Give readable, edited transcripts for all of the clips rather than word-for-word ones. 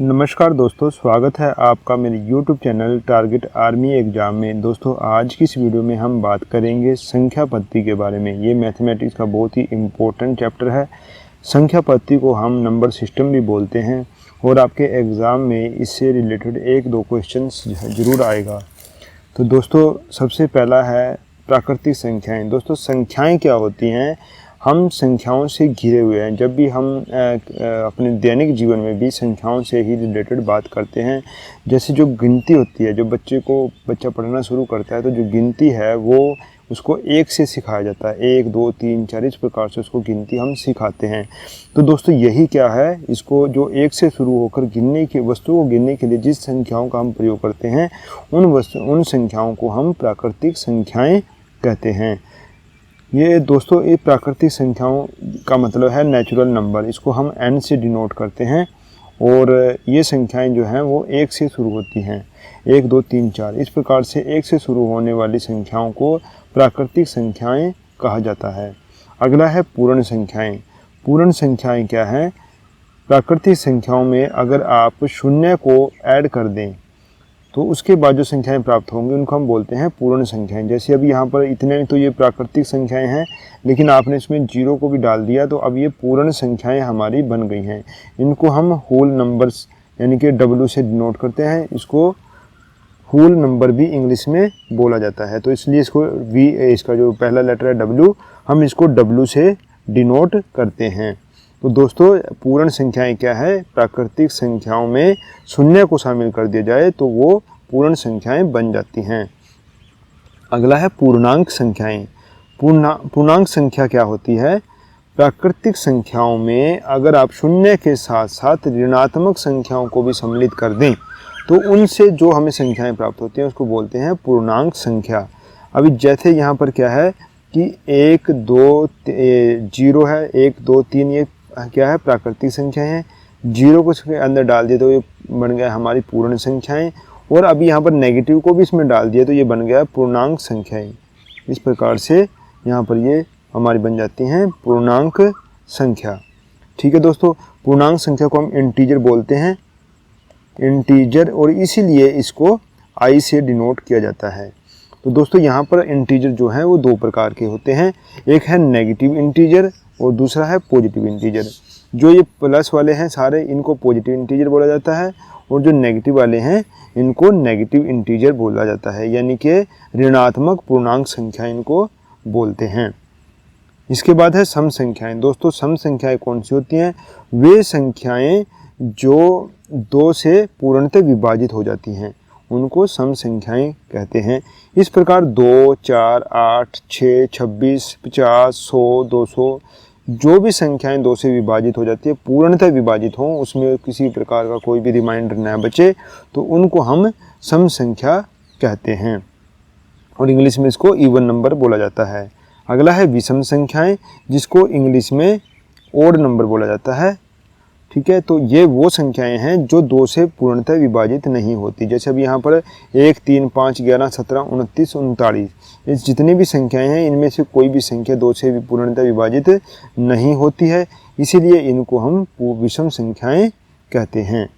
नमस्कार दोस्तों, स्वागत है आपका मेरे YouTube channel target army exam में। दोस्तों आज की इस वीडियो में हम बात करेंगे संख्या पद्धति के बारे में। ये मैथमेटिक्स का बहुत ही इम्पोर्टेंट चैप्टर है। संख्या पद्धति को हम नंबर सिस्टम भी बोलते हैं और आपके एग्ज़ाम में इससे रिलेटेड एक दो क्वेश्चंस ज़रूर आएगा। तो दोस्तों सबसे पहला है प्राकृतिक संख्याएँ। दोस्तों संख्याएँ क्या होती हैं? हम संख्याओं से घिरे हुए हैं। जब भी हम अपने दैनिक जीवन में भी संख्याओं से ही रिलेटेड बात करते हैं। जैसे जो गिनती होती है, जो बच्चा पढ़ना शुरू करता है तो जो गिनती है वो उसको एक से सिखाया जाता है। 1 2 3 4 इस प्रकार से उसको गिनती हम सिखाते हैं। तो दोस्तों यही क्या है, इसको जो एक से शुरू होकर गिनने की वस्तु को गिनने के लिए जिस संख्याओं का हम प्रयोग करते हैं उन संख्याओं को हम प्राकृतिक संख्याएँ कहते हैं। ये दोस्तों ये प्राकृतिक संख्याओं का मतलब है नेचुरल नंबर। इसको हम n से डिनोट करते हैं और ये संख्याएं जो हैं वो 1 से शुरू होती हैं। 1 2 3 4 इस प्रकार से 1 से शुरू होने वाली संख्याओं को प्राकृतिक संख्याएं कहा जाता है। अगला है पूर्ण संख्याएं। पूर्ण संख्याएं क्या हैं? प्राकृतिक संख्याओं में अगर आप शून्य को ऐड कर दें तो उसके बाद जो संख्याएं प्राप्त होंगी उनको हम बोलते हैं पूर्ण संख्याएं। जैसे अभी यहाँ पर इतने तो ये प्राकृतिक संख्याएं हैं, लेकिन आपने इसमें जीरो को भी डाल दिया तो अब ये पूर्ण संख्याएं हमारी बन गई हैं। इनको हम होल नंबर्स यानी कि W से डिनोट करते हैं। इसको होल नंबर भी इंग्लिश में बोला जाता है, तो इसलिए इसको इसका जो पहला लेटर है W, हम इसको W से डिनोट करते हैं। तो दोस्तों पूर्ण संख्याएं क्या है? प्राकृतिक संख्याओं में शून्य को शामिल कर दिया जाए तो वो पूर्ण संख्याएं बन जाती हैं। अगला है पूर्णांक संख्याएं। पूर्णांक संख्या क्या होती है? प्राकृतिक संख्याओं में अगर आप शून्य के साथ साथ ऋणात्मक संख्याओं को भी सम्मिलित कर दें तो उनसे जो हमें संख्याएं प्राप्त होती हैं उसको बोलते हैं पूर्णांक संख्या। अभी जैसे यहाँ पर क्या है कि 1 2 0 है, 1 2 3 ये क्या है? प्राकृतिक संख्या है। 0 को इसके अंदर डाल दिए तो ये बन गया हमारी पूर्ण संख्याएं, और अभी यहाँ पर नेगेटिव को भी इसमें डाल दिया तो ये बन गया पूर्णांक संख्याएं। इस प्रकार से यहाँ पर ये हमारी बन जाती हैं पूर्णांक संख्या। ठीक है दोस्तों, पूर्णांक संख्या को हम इंटीजर बोलते हैं, इंटीजर, और इसीलिए इसको I से डिनोट किया जाता है। तो दोस्तों यहाँ पर इंटीजर जो है वो दो प्रकार के होते हैं। एक है नेगेटिव इंटीजर और दूसरा है पॉजिटिव इंटीजर। जो ये प्लस वाले हैं सारे, इनको पॉजिटिव इंटीजर बोला जाता है, और जो नेगेटिव वाले हैं इनको नेगेटिव इंटीजर बोला जाता है, यानी कि ऋणात्मक पूर्णांक संख्या इनको बोलते हैं। इसके बाद है सम संख्याएं। दोस्तों सम संख्याएं कौन सी होती हैं? वे संख्याएं जो 2 से पूर्णतः विभाजित हो जाती हैं उनको सम संख्याएं कहते हैं। इस प्रकार 2 4 8 6 26 50 100 200 जो भी संख्याएं 2 से विभाजित हो जाती है, पूर्णतः विभाजित हों, उसमें किसी प्रकार का कोई भी रिमाइंडर न बचे, तो उनको हम सम संख्या कहते हैं, और इंग्लिश में इसको इवन नंबर बोला जाता है। अगला है विषम संख्याएं, जिसको इंग्लिश में ओड नंबर बोला जाता है। ठीक है, तो ये वो संख्याएं हैं जो 2 से पूर्णतः विभाजित नहीं होती। जैसे अभी यहाँ पर 1 3 5 11 17 29 39 ये जितनी भी संख्याएं हैं इनमें से कोई भी संख्या 2 से पूर्णतः विभाजित नहीं होती है, इसीलिए इनको हम विषम संख्याएं कहते हैं।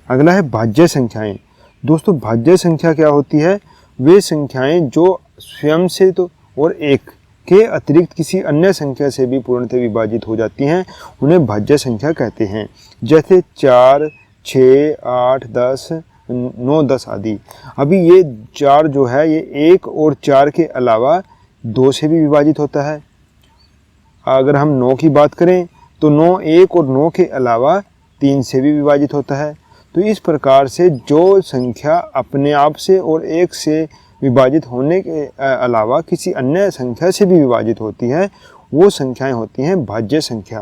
अगला है भाज्य संख्याएं। दोस्तों भाज्य संख्या क्या होती है? वे संख्याएं जो स्वयं से तो और एक के अतिरिक्त किसी अन्य संख्या से भी पूर्णतः विभाजित हो जाती हैं, उन्हें भाज्य संख्या कहते हैं। जैसे 4 6 8 10 9 10 आदि। अभी ये 4 जो है ये 1 और 4 के अलावा 2 से भी विभाजित होता है। अगर हम 9 की बात करें तो 9 1 और 9 के अलावा 3 से भी विभाजित होता है। तो इस प्रकार से जो संख्या अपने आप से और 1 से विभाजित होने के अलावा किसी अन्य संख्या से भी विभाजित होती है, वो संख्याएं होती हैं भाज्य संख्या।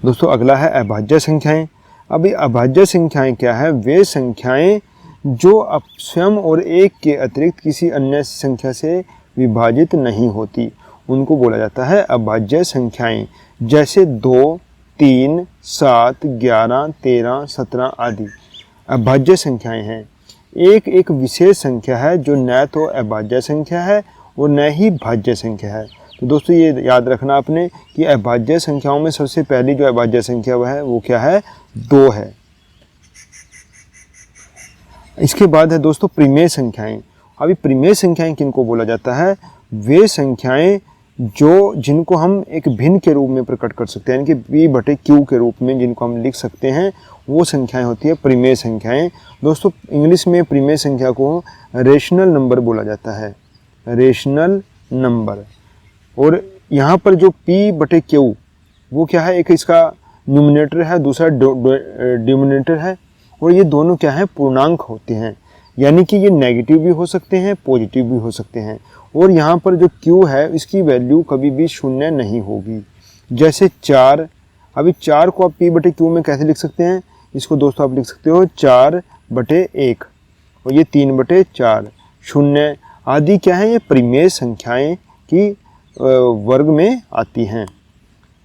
दोस्तों अगला है अभाज्य संख्याएं। अभी अभाज्य संख्याएं क्या है? वे संख्याएं जो स्वयं और 1 के अतिरिक्त किसी अन्य संख्या से विभाजित नहीं होती, उनको बोला जाता है अभाज्य संख्याएं। जैसे 2 3 7 11 13 17 आदि अभाज्य संख्याएं हैं। एक विशेष संख्या है जो न तो अभाज्य संख्या है और न ही भाज्य संख्या है। तो दोस्तों ये याद रखना आपने कि अभाज्य संख्याओं में सबसे पहली जो अभाज्य संख्या वह है वो क्या है, 2 है। इसके बाद है दोस्तों परिमेय संख्याएं। अभी परिमेय संख्याएं किनको बोला जाता है, वे संख्याएं जिनको हम एक भिन्न के रूप में प्रकट कर सकते हैं, यानी कि p/q के रूप में जिनको हम लिख सकते हैं, वो संख्याएं होती है परिमेय संख्याएं। दोस्तों इंग्लिश में परिमेय संख्या को रेशनल नंबर बोला जाता है, रेशनल नंबर। और यहाँ पर जो p/q वो क्या है, एक इसका न्यूमरेटर है, दूसरा डिनोमिनेटर है, और ये दोनों क्या है, पूर्णांक होते हैं, यानी कि ये नेगेटिव भी हो सकते हैं, पॉजिटिव भी हो सकते हैं। और यहाँ पर जो q है इसकी वैल्यू कभी भी शून्य नहीं होगी। जैसे 4, अभी 4 को आप p/q में कैसे लिख सकते हैं, इसको दोस्तों आप लिख सकते हो 4/1, और ये 3/4। शून्य आदि क्या है, ये परिमेय संख्याएं की वर्ग में आती हैं।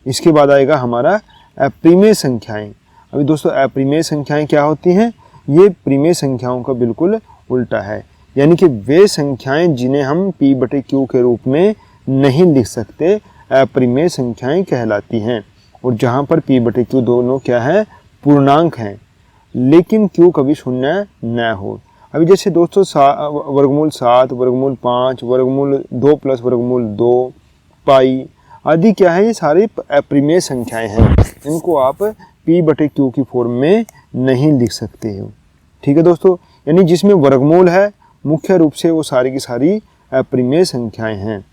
इसके बाद आएगा हमारा अपरिमेय संख्याएं। अभी दोस्तों अपरिमेय संख्याएं क्या होती हैं, ये परिमेय संख्याओं का बिल्कुल उल्टा है, यानी कि वे संख्याएं जिन्हें हम p/q के रूप में नहीं लिख सकते, अपरिमेय संख्याएं कहलाती हैं। और जहाँ पर p/q दोनों क्या है, पूर्णांक हैं, लेकिन q कभी शून्य न हो। अभी जैसे दोस्तों वर्गमूल 7, वर्गमूल 5, वर्गमूल 2 प्लस वर्गमूल 2, पाई आदि क्या है, ये सारे अपरिमेय संख्याएं हैं, इनको आप p/q की फॉर्म में नहीं लिख सकते हो। ठीक है दोस्तों, यानी जिसमें वर्गमूल है मुख्य रूप से वो सारी की सारी अपरिमेय संख्याएं हैं।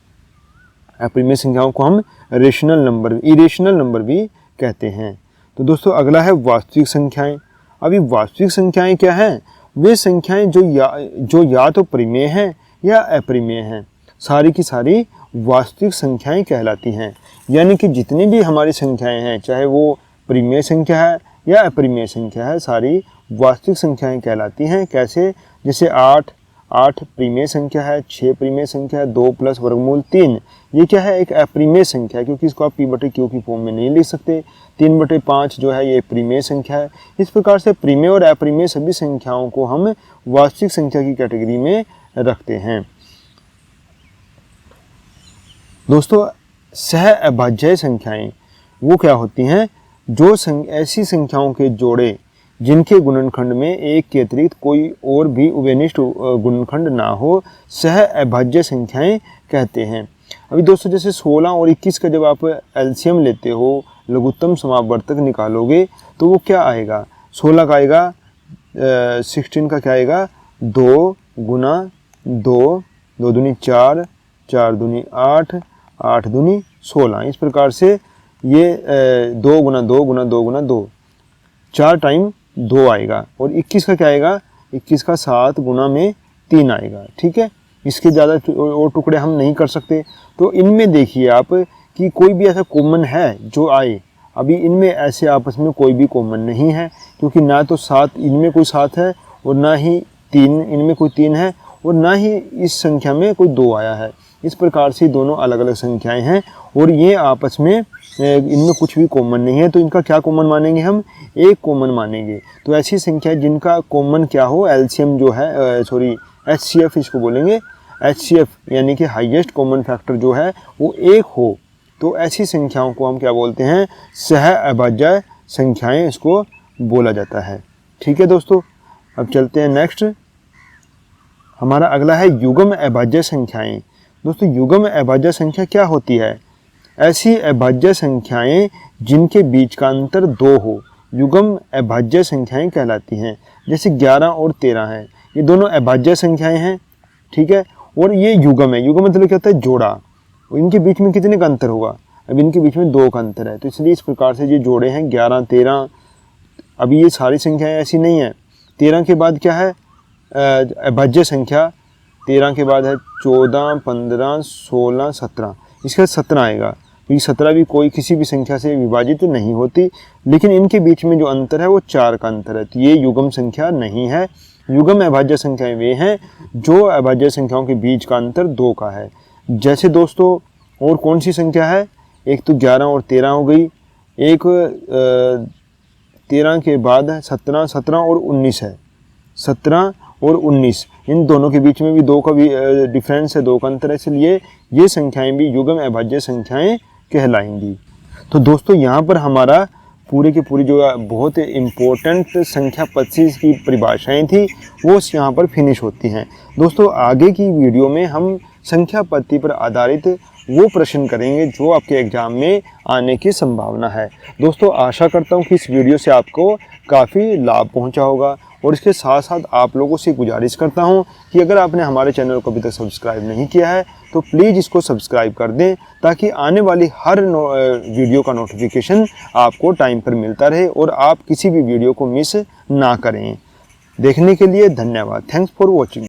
अपरिमेय संख्याओं को हम रेशनल नंबर, इरेशनल नंबर भी कहते हैं। तो दोस्तों अगला है वास्तविक संख्याएं। अभी वास्तविक संख्याएं क्या हैं, वे संख्याएं जो या तो परिमेय हैं या अपरिमेय हैं, सारी की सारी वास्तविक संख्याएं कहलाती हैं। यानी कि जितनी भी हमारी संख्याएं हैं, चाहे वो परिमेय संख्या है या अपरिमेय संख्या है, सारी वास्तविक संख्याएं कहलाती हैं। कैसे, जैसे 8 परिमेय संख्या है, 6 परिमेय संख्या है, 2 प्लस वर्गमूल 3 ये क्या है, एक अपरिमेय संख्या है, क्योंकि इसको आप p/q की फॉर्म में नहीं लिख सकते। 3/5 जो है ये परिमेय संख्या है। इस प्रकार से परिमेय और अपरिमेय सभी संख्याओं को हम वास्तविक संख्या की कैटेगरी में रखते हैं। दोस्तों सह अभाज्य संख्याएं वो क्या होती हैं, जो ऐसी संख्याओं के जोड़े जिनके गुणनखंड में एक के अतिरिक्त कोई और भी उभयनिष्ठ गुणनखंड ना हो, सह अभाज्य संख्याएं कहते हैं। अभी दोस्तों जैसे 16 और 21 का जब आप एलसीएम लेते हो, लघुत्तम समापवर्तक निकालोगे, तो वो क्या आएगा, 16 का आएगा 16 का क्या आएगा, 2 गुना 2, 2 दूनी 4, 4 दूनी 8, 8 दूनी 16। इस प्रकार से ये 2 गुना 2 गुना 2 गुना 2, 4 टाइम 2 आएगा। और 21 का क्या आएगा, 21 का 7 गुना में 3 आएगा। ठीक है, इसके ज़्यादा और टुकड़े हम नहीं कर सकते। तो इनमें देखिए आप कि कोई भी ऐसा कॉमन है जो आए। अभी इनमें ऐसे आपस में कोई भी कॉमन नहीं है, क्योंकि ना तो 7 इनमें कोई 7 है, और ना ही 3 इनमें कोई 3 है, और ना ही इस संख्या में कोई 2 आया है। इस प्रकार से दोनों अलग अलग संख्याएं हैं, और ये आपस में इनमें कुछ भी कॉमन नहीं है। तो इनका क्या कॉमन मानेंगे, हम एक कॉमन मानेंगे। तो ऐसी संख्या जिनका कॉमन क्या हो, एलसीएम जो है, सॉरी एचसीएफ इसको बोलेंगे, एचसीएफ यानी कि हाईएस्ट कॉमन फैक्टर जो है वो 1 हो, तो ऐसी संख्याओं को हम क्या बोलते हैं, सह अभाज्य संख्याएं इसको बोला जाता है। ठीक है दोस्तों, अब चलते हैं नेक्स्ट। हमारा अगला है युग्म अभाज्य संख्याएं। दोस्तों युग्म अभाज्य संख्या क्या होती है, ऐसी अभाज्य संख्याएं जिनके बीच का अंतर 2 हो, युग्म अभाज्य संख्याएं कहलाती हैं। जैसे 11 और 13 है, ये दोनों अभाज्य संख्याएं हैं। ठीक है, और ये युग्म है। युग्म मतलब क्या होता है, जोड़ा। इनके बीच में कितने का अंतर होगा, अब इनके बीच में 2 का अंतर है, तो इसलिए इस प्रकार से ये जोड़े हैं 11 13। अभी ये सारी संख्याएं ऐसी नहीं है। 13 के बाद क्या है, अभाज्य संख्या। 13 के बाद है 14 15 16 17, इसके बाद 17 आएगा। तो ये 17 भी कोई किसी भी संख्या से विभाजित नहीं होती, लेकिन इनके बीच में जो अंतर है वो 4 का अंतर है, तो ये युग्म संख्या नहीं है। युग्म अभाज्य संख्याएं वे हैं जो अभाज्य संख्याओं के बीच का अंतर 2 का है। जैसे दोस्तों और कौन सी संख्या है, एक तो 11 और 13 हो गई, एक 13 के बाद है 17 17 और 19 है, 17 और 19, इन दोनों के बीच में भी 2 का भी डिफरेंस है, 2 का अंतर है, इसलिए ये संख्याएं भी युग्म अभाज्य संख्याएं कहलाएंगी। तो दोस्तों यहाँ पर हमारा पूरी की पूरी जो बहुत इम्पोर्टेंट संख्या 25 की परिभाषाएं थी वो यहाँ पर फिनिश होती हैं। दोस्तों आगे की वीडियो में हम संख्या पद्धति पर आधारित वो प्रश्न करेंगे जो आपके एग्जाम में आने की संभावना है। दोस्तों आशा करता हूँ कि इस वीडियो से आपको काफ़ी लाभ पहुँचा होगा, और इसके साथ साथ आप लोगों से गुजारिश करता हूं कि अगर आपने हमारे चैनल को अभी तक सब्सक्राइब नहीं किया है तो प्लीज़ इसको सब्सक्राइब कर दें, ताकि आने वाली हर वीडियो का नोटिफिकेशन आपको टाइम पर मिलता रहे और आप किसी भी वीडियो को मिस ना करें। देखने के लिए धन्यवाद। Thanks for watching.